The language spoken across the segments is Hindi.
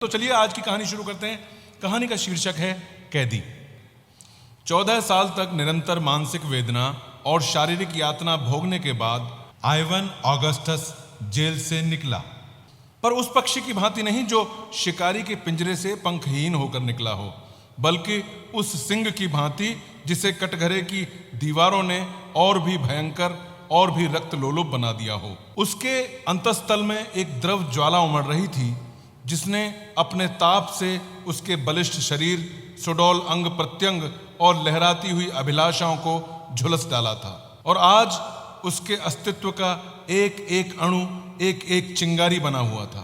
तो चलिए आज की कहानी शुरू करते हैं। कहानी का शीर्षक है कैदी। 14 साल तक निरंतर मानसिक वेदना और शारीरिक यातना भोगने के बाद आइवन ऑगस्टस जेल से निकला, पर उस पक्षी की भांति नहीं जो शिकारी के पिंजरे से पंखहीन होकर निकला हो, बल्कि उस सिंह की भांति जिसे कटघरे की दीवारों ने और भी भयंकर और भी रक्त लोलुप बना दिया हो। उसके अंतस्तल में एक द्रव ज्वाला उमड़ रही थी, जिसने अपने ताप से उसके बलिष्ठ शरीर, सुडौल अंग प्रत्यंग और लहराती हुई अभिलाषाओं को झुलस डाला था। और आज उसके अस्तित्व का एक एक अणु एक एक चिंगारी बना हुआ था,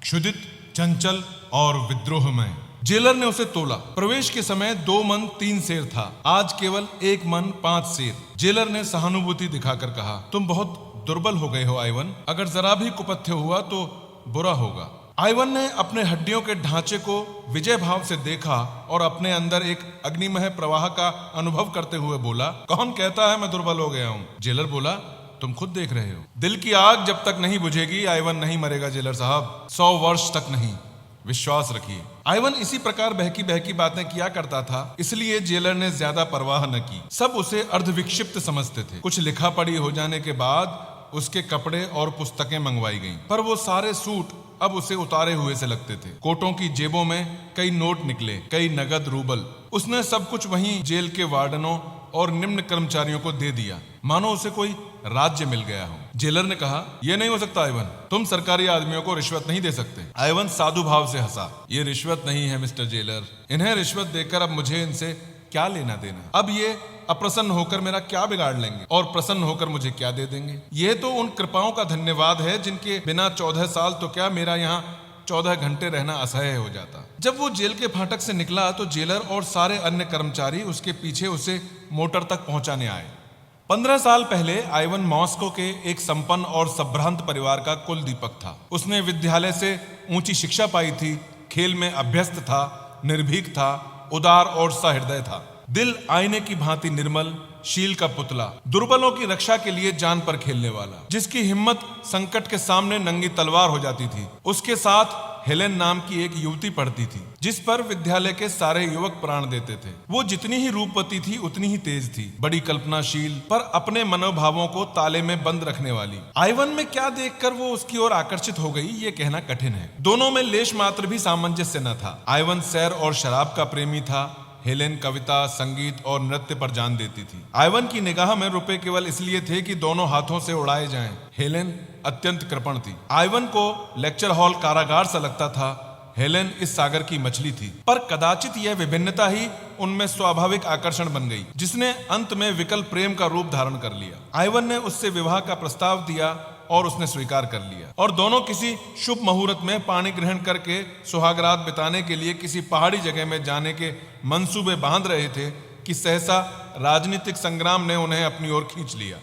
क्षुधित, चंचल और विद्रोहमय। जेलर ने उसे तोला। प्रवेश के समय 2 मन 3 सेर था, आज केवल 1 मन 5 सेर। जेलर ने सहानुभूति दिखाकर कहा, तुम बहुत दुर्बल हो गए हो आइवन, अगर जरा भी कुपथ्य हुआ तो बुरा होगा। आइवन ने अपने हड्डियों के ढांचे को विजय भाव से देखा और अपने अंदर एक अग्निमय प्रवाह का अनुभव करते हुए बोला, कौन कहता है मैं दुर्बल हो गया हूं? जेलर बोला, तुम खुद देख रहे हो। दिल की आग जब तक नहीं बुझेगी आइवन नहीं मरेगा जेलर साहब, 100 वर्ष तक नहीं, विश्वास रखिए। आइवन इसी प्रकार बहकी बहकी बातें किया करता था, इसलिए जेलर ने ज्यादा परवाह न की। सब उसे अर्धविक्षिप्त समझते थे। कुछ लिखा पढ़ी हो जाने के बाद उसके कपड़े और पुस्तकें मंगवाई गईं, पर वो सारे सूट अब उसे उतारे हुए से लगते थे। कोटों की जेबों में कई नोट निकले, कई नगद रूबल। उसने सब कुछ वहीं जेल के वार्डनों और निम्न कर्मचारियों को दे दिया, मानो उसे कोई राज्य मिल गया हो। जेलर ने कहा, यह नहीं हो सकता आइवन, तुम सरकारी आदमियों को रिश्वत नहीं दे सकते। आइवन साधु भाव से हंसा, ये रिश्वत नहीं है मिस्टर जेलर, इन्हें रिश्वत देकर अब मुझे इनसे क्या लेना देना। अब ये अप्रसन्न होकर मेरा क्या बिगाड़ लेंगे और प्रसन्न होकर मुझे क्या दे देंगे। यह तो उन कृपाओं का धन्यवाद है जिनके बिना 14 साल तो क्या मेरा यहाँ 14 घंटे रहना असह्य हो जाता। जब वो जेल के फाटक से निकला तो जेलर और सारे अन्य कर्मचारी उसके पीछे उसे मोटर तक पहुंचाने आए। 15 साल पहले आइवन मॉस्को के एक संपन्न और संभ्रांत परिवार का कुल दीपक था। उसने विद्यालय से ऊंची शिक्षा पाई थी, खेल में अभ्यस्त था, निर्भीक था, उदार और सहृदय था। दिल आईने की भांति निर्मल, शील का पुतला, दुर्बलों की रक्षा के लिए जान पर खेलने वाला, जिसकी हिम्मत संकट के सामने नंगी तलवार हो जाती थी। उसके साथ हेलेन नाम की एक युवती पढ़ती थी, जिस पर विद्यालय के सारे युवक प्राण देते थे। वो जितनी ही रूपवती थी उतनी ही तेज थी, बड़ी कल्पनाशील, पर अपने मनोभावों को ताले में बंद रखने वाली। आइवन में क्या देखकर वो उसकी ओर आकर्षित हो गई, ये कहना कठिन है। दोनों में लेश मात्र भी सामंजस्य न था। आइवन सैर और शराब का प्रेमी था, हेलेन कविता, संगीत और नृत्य पर जान देती थी। आइवन की निगाह में रुपए केवल इसलिए थे कि दोनों हाथों से उड़ाए जाएं। हेलेन अत्यंत कृपण थी। आइवन को लेक्चर हॉल कारागार सा लगता था, हेलेन इस सागर की मछली थी। पर कदाचित यह विभिन्नता ही उनमें स्वाभाविक आकर्षण बन गई, जिसने अंत में विकल प्रेम का रूप धारण कर लिया। आइवन ने उससे विवाह का प्रस्ताव दिया और उसने स्वीकार कर लिया, और दोनों किसी शुभ मुहूर्त में पाणी ग्रहण करके सुहागरात बिताने के लिए किसी पहाड़ी जगह में जाने के मंसूबे बांध रहे थे कि सहसा राजनीतिक संग्राम ने उन्हें अपनी ओर खींच लिया।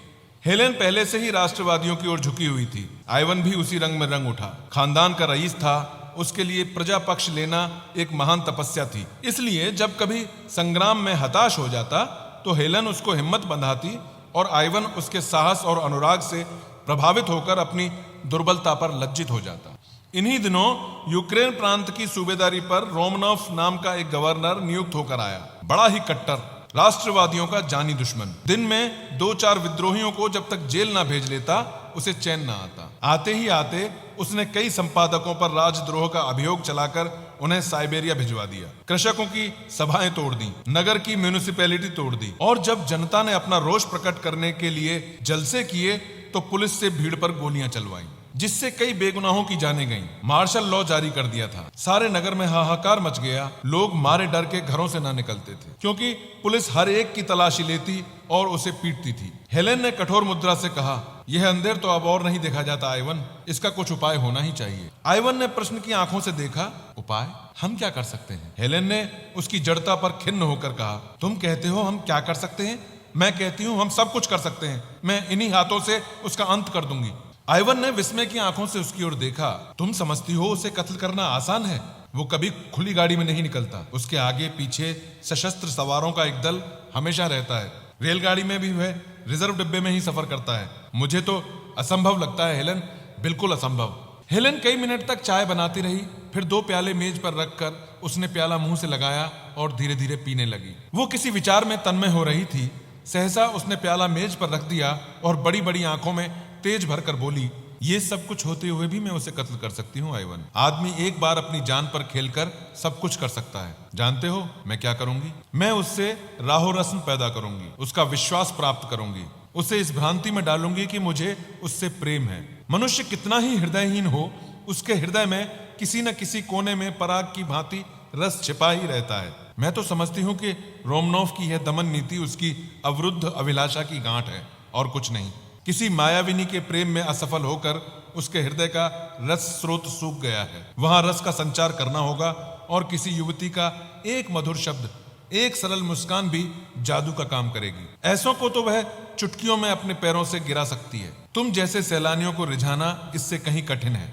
हेलेन पहले से ही राष्ट्रवादियों की ओर झुकी हुई थी, आइवन भी उसी रंग में रंग उठा। खानदान का रईस था, उसके लिए प्रजा पक्ष लेना एक महान तपस्या थी। इसलिए जब कभी संग्राम में हताश हो जाता तो हेलेन उसको हिम्मत बंधाती और आइवन उसके साहस और अनुराग से प्रभावित होकर अपनी दुर्बलता पर लज्जित हो जाता। इन्हीं दिनों यूक्रेन प्रांत की सूबेदारी पर रोमनॉफ नाम का एक गवर्नर नियुक्त होकर आया, बड़ा ही कट्टर, राष्ट्रवादियों का जानी दुश्मन। दिन में 2-4 विद्रोहियों को जब तक जेल ना भेज लेता उसे चैन ना आता। आते ही आते उसने कई संपादकों पर राजद्रोह का अभियोग चलाकर उन्हें साइबेरिया भिजवा दिया। कृषकों की सभाएं तोड़ दी, नगर की म्यूनिसिपैलिटी तोड़ दी, और जब जनता ने अपना रोष प्रकट करने के लिए जलसे किए तो पुलिस से भीड़ पर गोलियां चलवाई, जिससे कई बेगुनाहों की जानें गईं। मार्शल लॉ जारी कर दिया था। सारे नगर में हाहाकार मच गया। लोग मारे डर के घरों से ना निकलते थे, क्योंकि पुलिस हर एक की तलाशी लेती और उसे पीटती थी। हेलेन ने कठोर मुद्रा से कहा, यह अंधेर तो अब और नहीं देखा जाता आइवन, इसका कुछ उपाय होना ही चाहिए। आइवन ने प्रश्न की आंखों से देखा, उपाय? हम क्या कर सकते हैं? हेलेन ने उसकी जड़ता पर खिन्न होकर कहा, तुम कहते हो हम क्या कर सकते हैं, मैं कहती हूँ हम सब कुछ कर सकते हैं। मैं इन्हीं हाथों से उसका अंत कर दूंगी। आइवन ने विस्मय की आंखों से उसकी ओर देखा। तुम समझती हो उसे कत्ल करना आसान है? वो कभी खुली गाड़ी में नहीं निकलता, उसके आगे पीछे सशस्त्र सवारों का एक दल हमेशा रहता है। रेलगाड़ी में भी वह रिजर्व डिब्बे में ही सफर करता है। मुझे तो असंभव लगता है हेलेन, बिल्कुल असंभव। हेलेन कई मिनट तक चाय बनाती रही फिर 2 प्याले मेज पर रखकर उसने प्याला मुंह से लगाया और धीरे धीरे पीने लगी। वो किसी विचार में तन्मय हो रही थी। सहसा उसने प्याला मेज पर रख दिया और बड़ी बड़ी आंखों में तेज भरकर बोली, ये सब कुछ होते हुए भी मैं उसे कत्ल कर सकती हूँ आइवन। आदमी एक बार अपनी जान पर खेलकर सब कुछ कर सकता है। जानते हो मैं क्या करूंगी? मैं उससे राहो रस्म पैदा करूंगी, उसका विश्वास प्राप्त करूंगी, उसे इस भ्रांति में डालूंगी कि मुझे उससे प्रेम है। मनुष्य कितना ही हृदयहीन हो, उसके हृदय में किसी न किसी कोने में पराग की भांति रस छिपा ही रहता है। मैं तो समझती हूँ कि रोमनोव की यह दमन नीति उसकी अवरुद्ध अभिलाषा की गांठ है और कुछ नहीं। किसी मायाविनी के प्रेम में असफल होकर उसके हृदय का रस स्रोत सूख गया है। वहां रस का संचार करना होगा और किसी युवती का एक मधुर शब्द, एक सरल मुस्कान भी जादू का काम करेगी। ऐसों को तो वह चुटकियों में अपने पैरों से गिरा सकती है। तुम जैसे सैलानियों को रिझाना इससे कहीं कठिन है।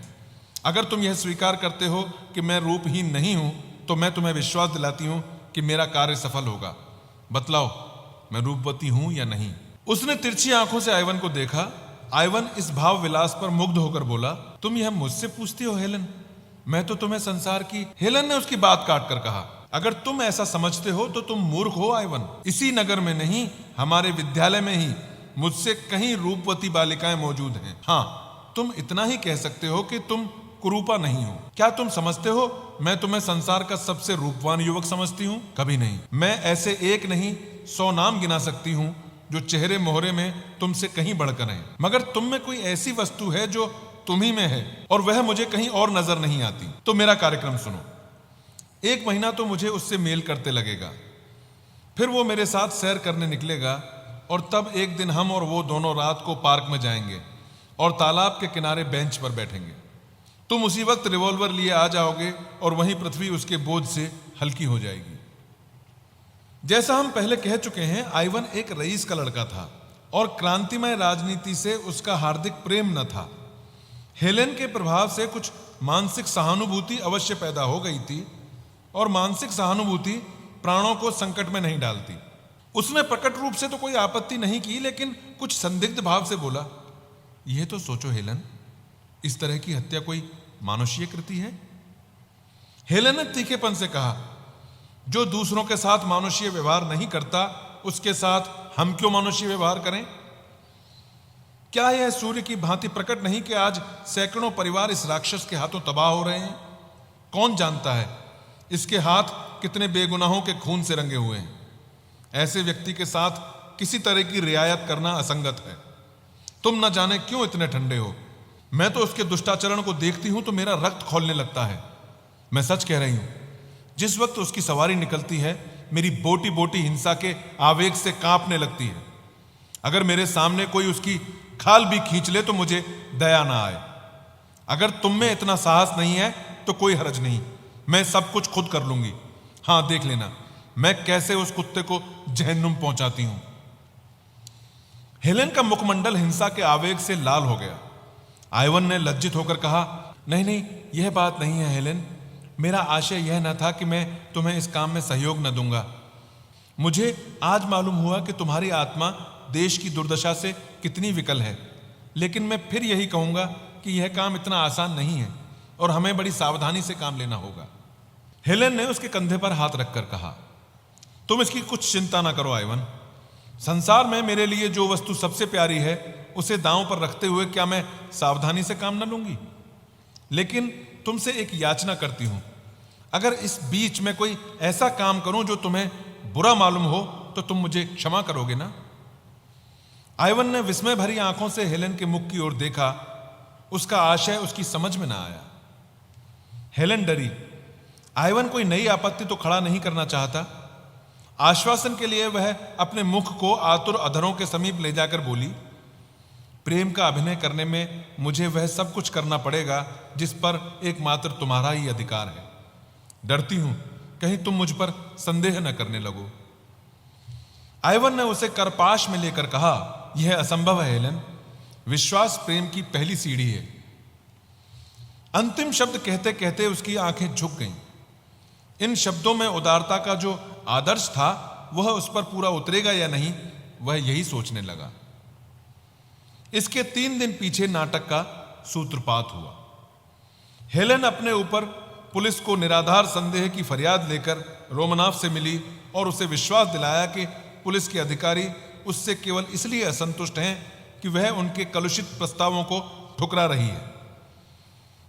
अगर तुम यह स्वीकार करते हो कि मैं रूपहीन नहीं हूं, तो मैं तुम्हें विश्वास दिलाती हूं कि मेरा कार्य सफल होगा। बतलाओ मैं रूपवती हूं या नहीं? उसने तिरछी आंखों से आइवन को देखा। आइवन इस भाव विलास पर मुग्ध होकर बोला, तुम यह मुझसे पूछती हो हेलन? मैं तो तुम्हें संसार की। हेलन ने उसकी बात काट कर कहा, अगर तुम ऐसा समझते हो तो तुम मूर्ख हो आइवन। इसी नगर में नहीं, हमारे विद्यालय में ही मुझसे कहीं रूपवती बालिकाएं मौजूद हैं। हाँ, तुम इतना ही कह सकते हो कि तुम कुरूपा नहीं हो। क्या तुम समझते हो मैं तुम्हें संसार का सबसे रूपवान युवक समझती हूँ? कभी नहीं। मैं ऐसे एक नहीं 100 नाम गिना सकती हूँ जो चेहरे मोहरे में तुमसे कहीं बढ़कर हैं। मगर तुम में कोई ऐसी वस्तु है जो तुम्ही में है और वह मुझे कहीं और नजर नहीं आती। तो मेरा कार्यक्रम सुनो। 1 महीना तो मुझे उससे मेल करते लगेगा, फिर वो मेरे साथ सैर करने निकलेगा और तब एक दिन हम और वो दोनों रात को पार्क में जाएंगे और तालाब के किनारे बेंच पर बैठेंगे। तुम उसी वक्त रिवॉल्वर लिए आ जाओगे और वहीं पृथ्वी उसके बोझ से हल्की हो जाएगी। जैसा हम पहले कह चुके हैं, आइवन एक रईस का लड़का था और क्रांतिमय राजनीति से उसका हार्दिक प्रेम न था। हेलेन के प्रभाव से कुछ मानसिक सहानुभूति अवश्य पैदा हो गई थी और मानसिक सहानुभूति प्राणों को संकट में नहीं डालती। उसने प्रकट रूप से तो कोई आपत्ति नहीं की, लेकिन कुछ संदिग्ध भाव से बोला, यह तो सोचो हेलन, इस तरह की हत्या कोई मानुषीय कृति है? हेलन ने तीखेपन से कहा, जो दूसरों के साथ मानुषीय व्यवहार नहीं करता उसके साथ हम क्यों मानुषीय व्यवहार करें? क्या यह सूर्य की भांति प्रकट नहीं कि आज सैकड़ों परिवार इस राक्षस के हाथों तबाह हो रहे हैं? कौन जानता है इसके हाथ कितने बेगुनाहों के खून से रंगे हुए हैं। ऐसे व्यक्ति के साथ किसी तरह की रियायत करना असंगत है। तुम न जाने क्यों इतने ठंडे हो। मैं तो उसके दुष्टाचरण को देखती हूं तो मेरा रक्त खौलने लगता है। मैं सच कह रही हूं, जिस वक्त उसकी सवारी निकलती है मेरी बोटी बोटी हिंसा के आवेग से कांपने लगती है। अगर मेरे सामने कोई उसकी खाल भी खींच ले तो मुझे दया ना आए। अगर तुम में इतना साहस नहीं है तो कोई हर्ज नहीं, मैं सब कुछ खुद कर लूंगी। हां, देख लेना मैं कैसे उस कुत्ते को जहन्नुम पहुंचाती हूं। हेलेन का मुखमंडल हिंसा के आवेग से लाल हो गया। आइवन ने लज्जित होकर कहा, नहीं नहीं, यह बात नहीं है हेलेन, मेरा आशय यह न था कि मैं तुम्हें इस काम में सहयोग न दूंगा। मुझे आज मालूम हुआ कि तुम्हारी आत्मा देश की दुर्दशा से कितनी विकल है, लेकिन मैं फिर यही कहूंगा कि यह काम इतना आसान नहीं है और हमें बड़ी सावधानी से काम लेना होगा। हेलेन ने उसके कंधे पर हाथ रखकर कहा, तुम इसकी कुछ चिंता ना करो आइवन। संसार में मेरे लिए जो वस्तु सबसे प्यारी है उसे दांव पर रखते हुए क्या मैं सावधानी से काम न लूंगी? लेकिन तुमसे एक याचना करती हूं, अगर इस बीच में कोई ऐसा काम करूं जो तुम्हें बुरा मालूम हो तो तुम मुझे क्षमा करोगे ना? आइवन ने विस्मय भरी आंखों से हेलेन के मुख की ओर देखा। उसका आशय उसकी समझ में ना आया। हेलेन डरी। आइवन कोई नई आपत्ति तो खड़ा नहीं करना चाहता। आश्वासन के लिए वह अपने मुख को आतुर अधरों के समीप ले जाकर बोली, प्रेम का अभिनय करने में मुझे वह सब कुछ करना पड़ेगा जिस पर एकमात्र तुम्हारा ही अधिकार है। डरती हूं कहीं तुम मुझ पर संदेह न करने लगो। आइवन ने उसे करपाश में लेकर कहा, यह असंभव है हेलेन, विश्वास प्रेम की पहली सीढ़ी है। अंतिम शब्द कहते कहते उसकी आंखें झुक गईं। इन शब्दों में उदारता का जो आदर्श था वह उस पर पूरा उतरेगा या नहीं, वह यही सोचने लगा। इसके 3 दिन पीछे नाटक का सूत्रपात हुआ। हेलेन अपने ऊपर पुलिस को निराधार संदेह की फरियाद लेकर रोमनॉफ से मिली और उसे विश्वास दिलाया कि पुलिस के अधिकारी उससे केवल इसलिए असंतुष्ट हैं कि वह उनके कलुषित प्रस्तावों को ठुकरा रही है।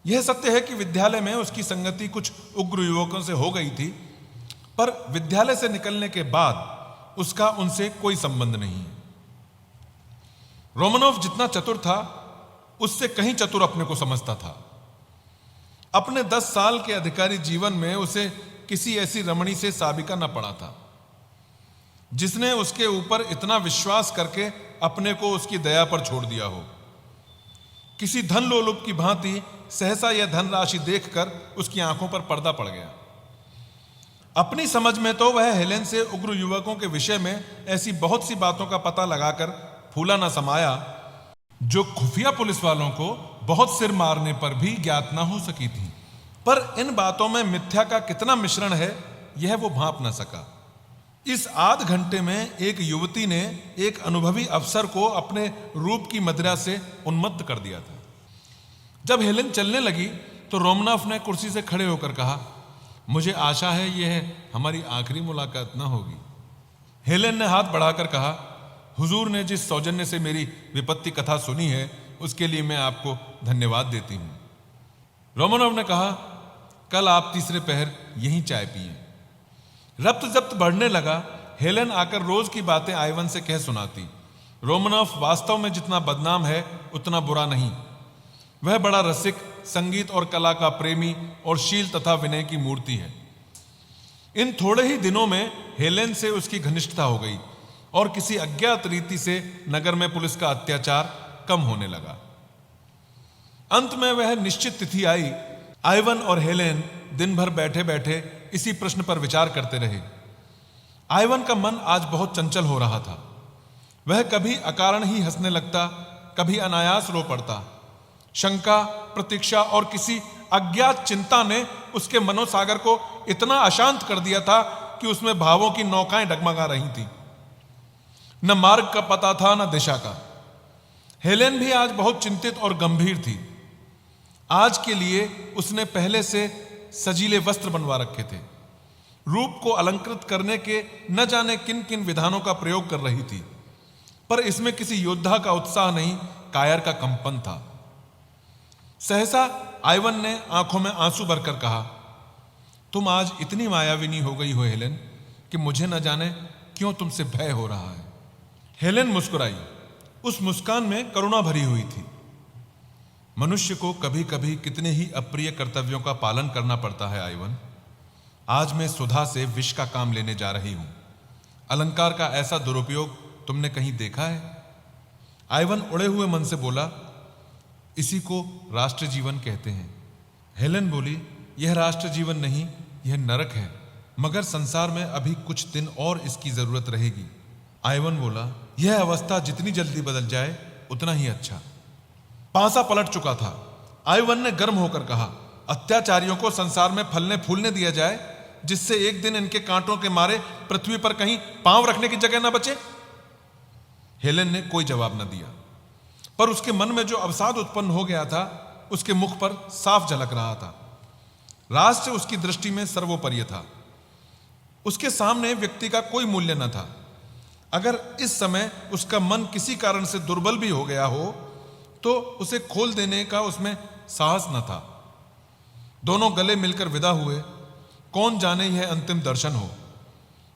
यह सत्य है कि विद्यालय में उसकी संगति कुछ उग्र युवकों से हो गई थी, पर विद्यालय से निकलने के बाद उसका उनसे कोई संबंध नहीं है। रोमनॉफ जितना चतुर था, उससे कहीं चतुर अपने को समझता था। अपने 10 साल के अधिकारी जीवन में उसे किसी ऐसी रमणी से साबिका न पड़ा था जिसने उसके ऊपर इतना विश्वास करके अपने को उसकी दया पर छोड़ दिया हो। किसी धन लोलुप की भांति सहसा यह धनराशि देखकर उसकी आंखों पर पर्दा पड़ गया। अपनी समझ में तो वह हेलेन से उग्र युवकों के विषय में ऐसी बहुत सी बातों का पता लगाकर फूला न समाया जो खुफिया पुलिस वालों को बहुत सिर मारने पर भी ज्ञात न हो सकी थी। पर इन बातों में मिथ्या का कितना मिश्रण है, यह वो भांप न सका। इस आध घंटे में एक युवती ने एक अनुभवी अफसर को अपने रूप की मदिरा से उन्मत्त कर दिया था। जब हेलेन चलने लगी तो रोमनॉफ ने कुर्सी से खड़े होकर कहा, मुझे आशा है यह हमारी आखिरी मुलाकात न होगी। हेलेन ने हाथ बढ़ाकर कहा, हुजूर ने जिस सौजन्य से मेरी विपत्ति कथा सुनी है उसके लिए मैं आपको धन्यवाद देती हूं। रोमनॉफ ने कहा, कल आप तीसरे पहर यहीं चाय पिए। रब्त जब्त बढ़ने लगा। हेलेन आकर रोज की बातें आइवन से कह सुनाती। रोमनॉफ वास्तव में जितना बदनाम है उतना बुरा नहीं। वह बड़ा रसिक, संगीत और कला का प्रेमी और शील तथा विनय की मूर्ति है। इन थोड़े ही दिनों में हेलेन से उसकी घनिष्ठता हो गई और किसी अज्ञात रीति से नगर में पुलिस का अत्याचार कम होने लगा। अंत में वह निश्चित तिथि आई। आइवन और हेलेन दिन भर बैठे बैठे इसी प्रश्न पर विचार करते रहे। आइवन का मन आज बहुत चंचल हो रहा था। वह कभी अकारण ही हंसने लगता, कभी अनायास रो पड़ता। शंका, प्रतीक्षा और किसी अज्ञात चिंता ने उसके मनोसागर को इतना अशांत कर दिया था कि उसमें भावों की नौकाएं डगमगा रही थी। न मार्ग का पता था, न दिशा का। हेलेन भी आज बहुत चिंतित और गंभीर थी। आज के लिए उसने पहले से सजीले वस्त्र बनवा रखे थे। रूप को अलंकृत करने के न जाने किन किन विधानों का प्रयोग कर रही थी, पर इसमें किसी योद्धा का उत्साह नहीं, कायर का कंपन था। सहसा आइवन ने आंखों में आंसू भरकर कहा, तुम आज इतनी मायाविनी हो गई हो हेलेन कि मुझे न जाने क्यों तुमसे भय हो रहा है। हेलेन मुस्कुराई। उस मुस्कान में करुणा भरी हुई थी। मनुष्य को कभी कभी कितने ही अप्रिय कर्तव्यों का पालन करना पड़ता है आइवन। आज मैं सुधा से विष का काम लेने जा रही हूं। अलंकार का ऐसा दुरुपयोग तुमने कहीं देखा है? आइवन उड़े हुए मन से बोला, इसी को राष्ट्र जीवन कहते हैं। हेलेन बोली, यह राष्ट्र जीवन नहीं, यह नरक है, मगर संसार में अभी कुछ दिन और इसकी जरूरत रहेगी। आइवन बोला, यह अवस्था जितनी जल्दी बदल जाए उतना ही अच्छा। पांसा पलट चुका था। आइवन ने गर्म होकर कहा, अत्याचारियों को संसार में फलने फूलने दिया जाए, जिससे एक दिन इनके कांटों के मारे पृथ्वी पर कहीं पांव रखने की जगह न बचे। हेलेन ने कोई जवाब न दिया, पर उसके मन में जो अवसाद उत्पन्न हो गया था उसके मुख पर साफ झलक रहा था। राष्ट्र उसकी दृष्टि में सर्वोपरि था। उसके सामने व्यक्ति का कोई मूल्य न था। अगर इस समय उसका मन किसी कारण से दुर्बल भी हो गया हो तो उसे खोल देने का उसमें साहस न था। दोनों गले मिलकर विदा हुए। कौन जाने यह अंतिम दर्शन हो।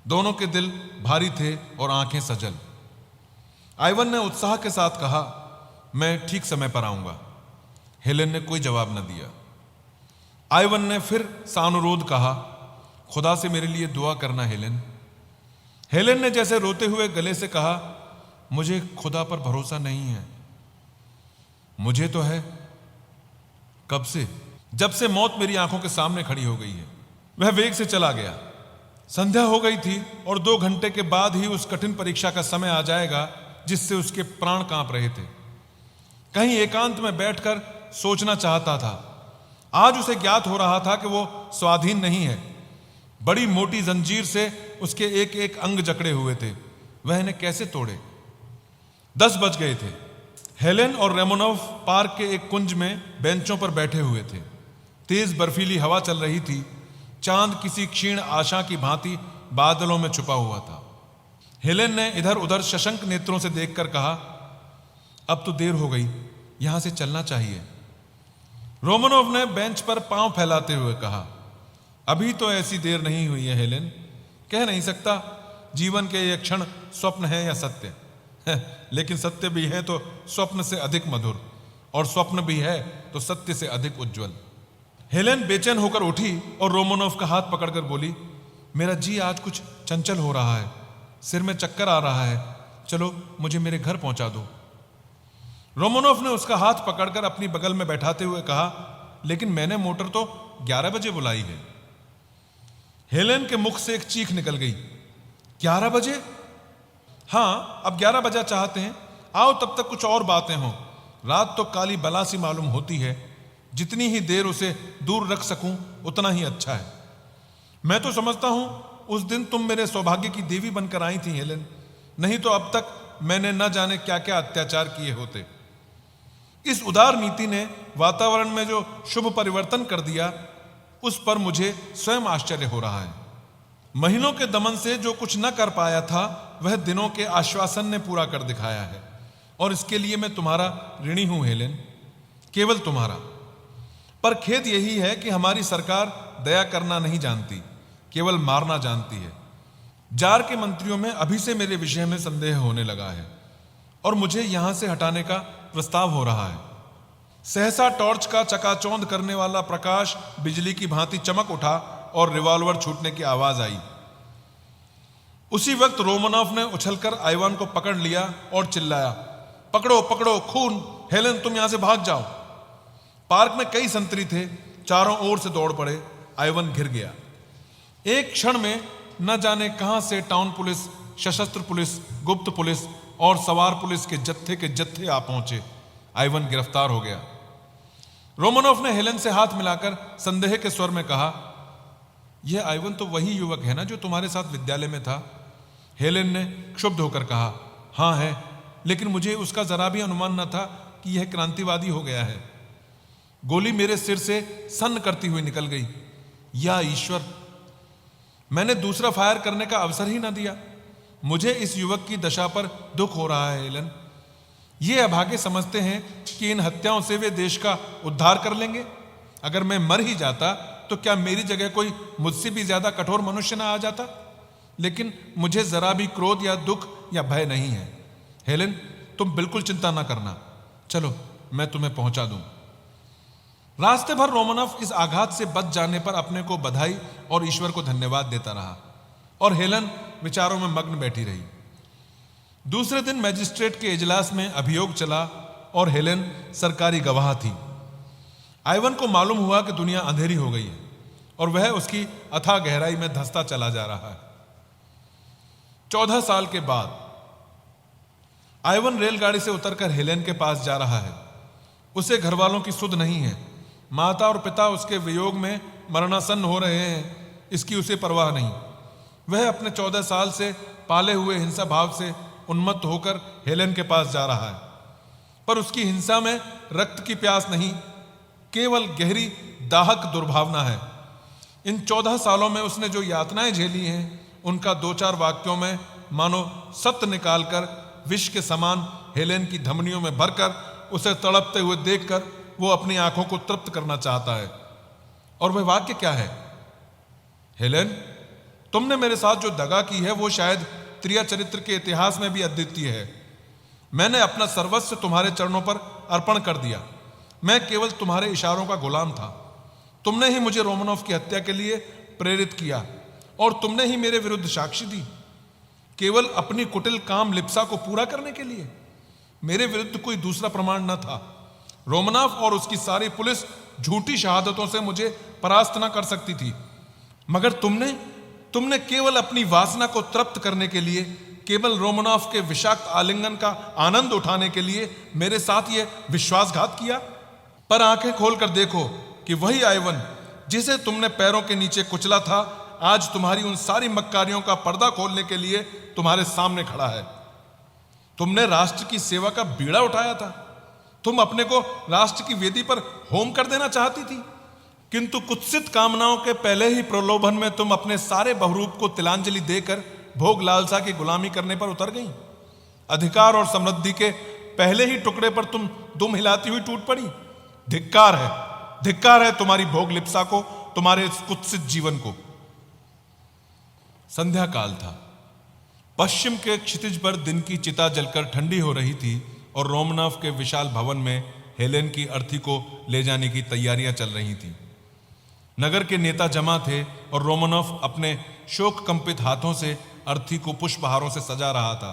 दोनों के दिल भारी थे और आंखें सजल। आइवन ने उत्साह के साथ कहा, मैं ठीक समय पर आऊंगा। हेलेन ने कोई जवाब न दिया। आइवन ने फिर सानुरोध कहा, खुदा से मेरे लिए दुआ करना हेलेन। हेलेन ने जैसे रोते हुए गले से कहा, मुझे खुदा पर भरोसा नहीं है। मुझे तो है। कब से? जब से मौत मेरी आंखों के सामने खड़ी हो गई है। वह वेग से चला गया। संध्या हो गई थी और 2 घंटे के बाद ही उस कठिन परीक्षा का समय आ जाएगा जिससे उसके प्राण कांप रहे थे। कहीं एकांत में बैठकर सोचना चाहता था। आज उसे ज्ञात हो रहा था कि वो स्वाधीन नहीं है। बड़ी मोटी जंजीर से उसके एक एक अंग जकड़े हुए थे। वह इन्हें कैसे तोड़े? 10 बज गए थे। हेलेन और रोमनॉफ पार्क के एक कुंज में बेंचों पर बैठे हुए थे। तेज बर्फीली हवा चल रही थी। चांद किसी क्षीण आशा की भांति बादलों में छुपा हुआ था। हेलेन ने इधर उधर सशंक नेत्रों से देखकर कहा, अब तो देर हो गई, यहां से चलना चाहिए। रोमनोव ने बेंच पर पांव फैलाते हुए कहा, अभी तो ऐसी देर नहीं हुई है हेलेन। कह नहीं सकता जीवन के ये क्षण स्वप्न है या सत्य लेकिन सत्य भी है तो स्वप्न से अधिक मधुर, और स्वप्न भी है तो सत्य से अधिक उज्जवल। हेलेन बेचैन होकर उठी और रोमनोव का हाथ पकड़कर बोली, मेरा जी आज कुछ चंचल हो रहा है, सिर में चक्कर आ रहा है, चलो मुझे मेरे घर पहुंचा दो। रोमनोव ने उसका हाथ पकड़कर अपनी बगल में बैठाते हुए कहा, लेकिन मैंने मोटर तो 11 बजे बुलाई है। हेलेन के मुख से एक चीख निकल गई, 11 बजे? हाँ, अब 11 बजा चाहते हैं, आओ तब तक कुछ और बातें हों। रात तो काली बला सी मालूम होती है, जितनी ही देर उसे दूर रख सकूं उतना ही अच्छा है। मैं तो समझता हूं उस दिन तुम मेरे सौभाग्य की देवी बनकर आई थी हेलेन, नहीं तो अब तक मैंने न जाने क्या क्या अत्याचार किए होते। इस उदार नीति ने वातावरण में जो शुभ परिवर्तन कर दिया, उस पर मुझे स्वयं आश्चर्य हो रहा है। महीनों के दमन से जो कुछ न कर पाया था, वह दिनों के आश्वासन ने पूरा कर दिखाया है, और इसके लिए मैं तुम्हारा ऋणी हूं हेलेन, केवल तुम्हारा। पर खेद यही है कि हमारी सरकार दया करना नहीं जानती, केवल मारना जानती है। जार के मंत्रियों में अभी से मेरे विषय में संदेह होने लगा है, और मुझे यहां से हटाने का प्रस्ताव हो रहा है। सहसा टॉर्च का चकाचौंध करने वाला प्रकाश बिजली की भांति चमक उठा और रिवॉल्वर छूटने की आवाज आई। उसी वक्त रोमनोव ने उछलकर आइवान को पकड़ लिया और चिल्लाया, पकड़ो पकड़ो, खून! हेलेन तुम यहां से भाग जाओ। पार्क में कई संतरी थे, चारों ओर से दौड़ पड़े। आइवान घिर गया। एक क्षण में न जाने कहां से टाउन पुलिस, सशस्त्र पुलिस, गुप्त पुलिस और सवार पुलिस के जत्थे आ पहुंचे। आइवान गिरफ्तार हो गया। रोमनोव ने हेलेन से हाथ मिलाकर संदेह के स्वर में कहा, यह आइवान तो वही युवक है ना जो तुम्हारे साथ विद्यालय में था? हेलेन ने क्षुब्ध होकर कहा, हां है, लेकिन मुझे उसका जरा भी अनुमान न था कि यह क्रांतिवादी हो गया है। गोली मेरे सिर से सन्न करती हुई निकल गई। या ईश्वर, मैंने दूसरा फायर करने का अवसर ही ना दिया। मुझे इस युवक की दशा पर दुख हो रहा है हेलेन। ये अभागे समझते हैं कि इन हत्याओं से वे देश का उद्धार कर लेंगे। अगर मैं मर ही जाता तो क्या मेरी जगह कोई मुझसे भी ज्यादा कठोर मनुष्य ना आ जाता? लेकिन मुझे जरा भी क्रोध या दुख या भय नहीं है। हेलेन, तुम बिल्कुल चिंता ना करना, चलो मैं तुम्हें पहुंचा दूं। रास्ते भर रोमनोव इस आघात से बच जाने पर अपने को बधाई और ईश्वर को धन्यवाद देता रहा, और हेलेन विचारों में मग्न बैठी रही। दूसरे दिन मैजिस्ट्रेट के इजलास में अभियोग चला और हेलेन सरकारी गवाह थी। आइवान को मालूम हुआ कि दुनिया अंधेरी हो गई है और वह उसकी अथाह गहराई में धंसता चला जा रहा है। 14 साल के बाद आइवान रेलगाड़ी से उतरकर हेलेन के पास जा रहा है। उसे घर वालों की सुध नहीं है। माता और पिता उसके वियोग में मरणासन्न हो रहे हैं, इसकी उसे परवाह नहीं। वह अपने 14 साल से पाले हुए हिंसा भाव से उन्मत्त होकर हेलेन के पास जा रहा है, पर उसकी हिंसा में रक्त की प्यास नहीं, केवल गहरी दाहक दुर्भावना है। इन 14 सालों में उसने जो यातनाएं झेली हैं, उनका 2-4 वाक्यों में मानो सत्य निकालकर विष के समान हेलेन की धमनियों में भरकर उसे तड़पते हुए देखकर वो अपनी आंखों को तृप्त करना चाहता है। और वह वाक्य क्या है? हेलेन, तुमने मेरे साथ जो दगा की है वो शायद त्रिया चरित्र के इतिहास में भी अद्वितीय है। मैंने अपना सर्वस्व तुम्हारे चरणों पर अर्पण कर दिया। मैं केवल तुम्हारे इशारों का गुलाम था। तुमने ही मुझे रोमनोव की हत्या के लिए प्रेरित किया और तुमने ही मेरे विरुद्ध साक्षी दी, केवल अपनी कुटिल काम लिप्सा को पूरा करने के लिए। मेरे विरुद्ध कोई दूसरा प्रमाण न था। रोमनोव और उसकी सारी पुलिस झूठी शहादतों से मुझे परास्त न कर सकती थी, मगर तुमने केवल अपनी वासना को तृप्त करने के लिए, केवल रोमनोव के विषाक्त आलिंगन का आनंद उठाने के लिए मेरे साथ यह विश्वासघात किया। पर आंखें खोलकर देखो कि वही आइवान जिसे तुमने पैरों के नीचे कुचला था, आज तुम्हारी उन सारी मक्कारियों का पर्दा खोलने के लिए तुम्हारे सामने खड़ा है। तुमने राष्ट्र की सेवा का बीड़ा उठाया था। तुम अपने को राष्ट्र की वेदी पर होम कर देना चाहती थी। किंतु कुत्सित कामनाओं के पहले ही प्रलोभन में तुम अपने सारे बहुरूप को तिलांजलि देकर भोग लालसा की गुलामी करने पर उतर गई। अधिकार और समृद्धि के पहले ही टुकड़े पर तुम दुम हिलाती हुई टूट पड़ी। धिक्कार है तुम्हारी भोग लिप्सा को, तुम्हारे इस कुत्सित जीवन को। संध्या काल था। पश्चिम के क्षितिज पर दिन की चिता जलकर ठंडी हो रही थी और रोमनॉफ के विशाल भवन में हेलेन की अर्थी को ले जाने की तैयारियां चल रही थीं। नगर के नेता जमा थे और रोमनॉफ अपने शोक कंपित हाथों से अर्थी को पुष्पहारों से सजा रहा था।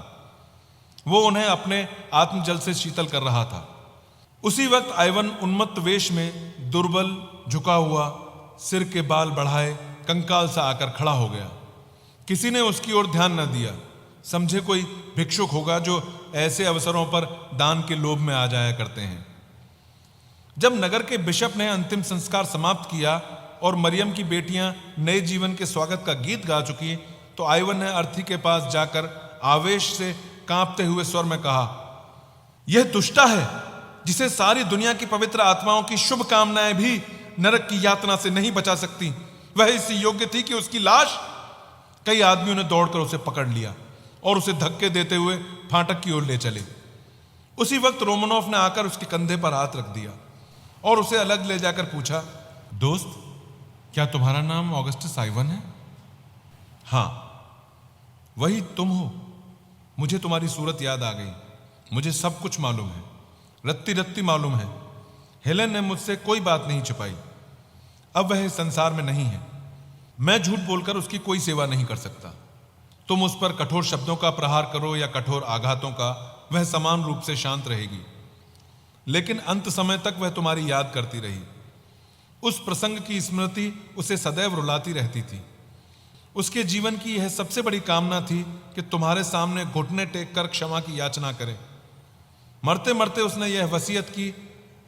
वो उन्हें अपने आत्मजल से शीतल कर रहा था। उसी वक्त आइवन उन्मत्त वेश में दुर्बल, झुका हुआ, सिर के बाल बढ़ाए कंकाल सा आकर खड़ा हो गया। किसी ने उसकी ओर ध्यान न दिया। समझे कोई भिक्षुक होगा जो ऐसे अवसरों पर दान के लोभ में आ जाया करते हैं। जब नगर के बिशप ने अंतिम संस्कार समाप्त किया और मरियम की बेटियां नए जीवन के स्वागत का गीत गा चुकी, तो आइवन ने अर्थी के पास जाकर आवेश से कांपते हुए स्वर में कहा, यह दुष्टा है जिसे सारी दुनिया की पवित्र आत्माओं की शुभ कामनाएं भी नरक की यातना से नहीं बचा सकती, वह इस योग्य थी कि उसकी लाश। कई आदमियों ने दौड़कर उसे पकड़ लिया और उसे धक्के देते हुए फाटक की ओर ले चले। उसी वक्त रोमनॉफ ने आकर उसके कंधे पर हाथ रख दिया और उसे अलग ले जाकर पूछा, दोस्त, क्या तुम्हारा नाम ऑगस्टस आइवन है? हां, वही तुम हो। मुझे तुम्हारी सूरत याद आ गई। मुझे सब कुछ मालूम है, रत्ती रत्ती मालूम है। हेलेन ने मुझसे कोई बात नहीं छिपाई। अब वह इस संसार में नहीं है। मैं झूठ बोलकर उसकी कोई सेवा नहीं कर सकता। तुम उस पर कठोर शब्दों का प्रहार करो या कठोर आघातों का, वह समान रूप से शांत रहेगी। लेकिन अंत समय तक वह तुम्हारी याद करती रही। उस प्रसंग की स्मृति उसे सदैव रुलाती रहती थी। उसके जीवन की यह सबसे बड़ी कामना थी कि तुम्हारे सामने घुटने टेक कर क्षमा की याचना करे। मरते मरते उसने यह वसीयत की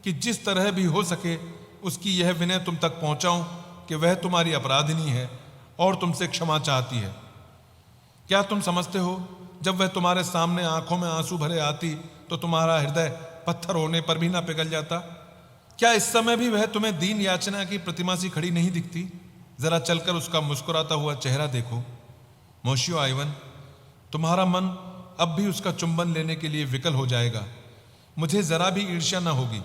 कि जिस तरह भी हो सके उसकी यह विनय तुम तक पहुंचाऊं कि वह तुम्हारी अपराधिनी है और तुमसे क्षमा चाहती है। क्या तुम समझते हो, जब वह तुम्हारे सामने आंखों में आंसू भरे आती तो तुम्हारा हृदय पत्थर होने पर भी ना पिघल जाता? क्या इस समय भी वह तुम्हें दीन याचना की प्रतिमा सी खड़ी नहीं दिखती? जरा चलकर उसका मुस्कुराता हुआ चेहरा देखो। मोशियो आइवन, तुम्हारा मन अब भी उसका चुंबन लेने के लिए विकल हो जाएगा। मुझे जरा भी ईर्ष्या न होगी।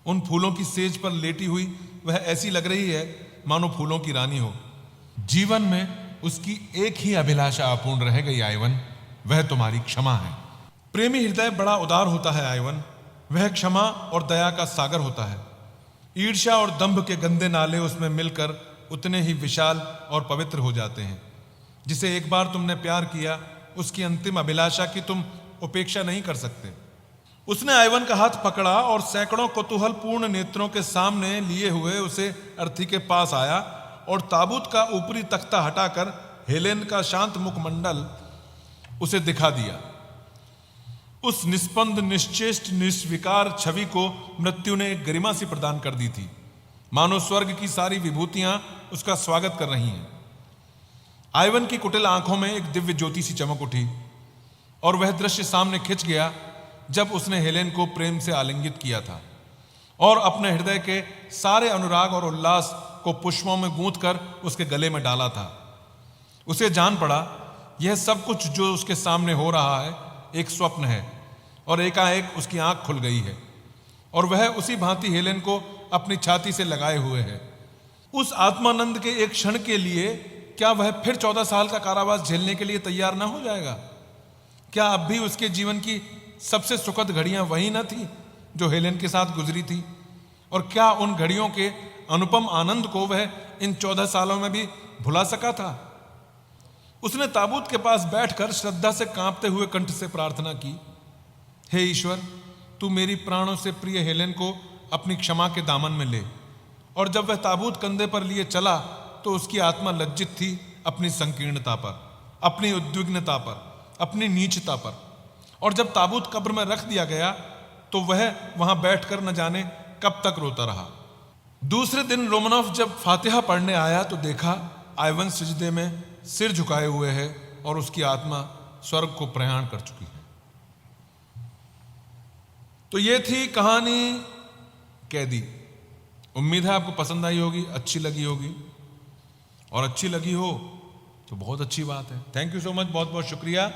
उन फूलों की सेज पर लेटी हुई वह ऐसी लग रही है मानो फूलों की रानी हो। जीवन में उसकी एक ही अभिलाषा अपूर्ण रह गई आइवन, वह तुम्हारी क्षमा है। प्रेमी हृदय बड़ा उदार होता है आइवन, वह क्षमा और दया का सागर होता है। ईर्ष्या और दंभ के गंदे नाले उसमें मिलकर उतने ही विशाल और पवित्र हो जाते हैं। जिसे एक बार तुमने प्यार किया, उसकी अंतिम अभिलाषा की तुम उपेक्षा नहीं कर सकते। उसने आइवन का हाथ पकड़ा और सैकड़ों कौतूहल पूर्ण नेत्रों के सामने लिए हुए उसे अर्थी के पास आया और ताबूत का ऊपरी तख्ता हटाकर हेलेन का शांत मुखमंडल उसे दिखा दिया। उस निस्पंद, निश्चेष्ट, निस्विकार छवि को मृत्यु ने एक गरिमा सी प्रदान कर दी थी, मानो स्वर्ग की सारी विभूतियां उसका स्वागत कर रही हैं। आइवन की कुटिल आंखों में एक दिव्य ज्योति सी चमक उठी और वह दृश्य सामने खिंच गया जब उसने हेलेन को प्रेम से आलिंगित किया था और अपने हृदय के सारे अनुराग और उल्लास को पुष्पों में गूंथ कर उसके गले में डाला था। उसे जान पड़ा यह सब कुछ जो उसके सामने हो रहा है एक स्वप्न है और एकाएक उसकी आंख खुल गई है और वह उसी भांति हेलेन को अपनी छाती से लगाए हुए है। उस आत्मानंद के एक क्षण के लिए क्या वह फिर 14 साल का कारावास झेलने के लिए तैयार ना हो जाएगा? क्या अब भी उसके जीवन की सबसे सुखद घड़ियां वही न थी जो हेलेन के साथ गुजरी थी? और क्या उन घड़ियों के अनुपम आनंद को वह इन 14 सालों में भी भुला सका था? उसने ताबूत के पास बैठकर श्रद्धा से कांपते हुए कंठ से प्रार्थना की, हे ईश्वर, तू मेरी प्राणों से प्रिय हेलेन को अपनी क्षमा के दामन में ले। और जब वह ताबूत कंधे पर लिए चला तो उसकी आत्मा लज्जित थी अपनी संकीर्णता पर, अपनी उद्विग्नता पर, अपनी नीचता पर। और जब ताबूत कब्र में रख दिया गया तो वह वहां बैठकर न जाने कब तक रोता रहा। दूसरे दिन रोमनॉफ जब फातिहा पढ़ने आया तो देखा आइवन सिजदे में सिर झुकाए हुए है और उसकी आत्मा स्वर्ग को प्रयाण कर चुकी है। तो ये थी कहानी कैदी। उम्मीद है आपको पसंद आई होगी, अच्छी लगी होगी, और अच्छी लगी हो तो बहुत अच्छी बात है। थैंक यू सो मच, बहुत बहुत शुक्रिया।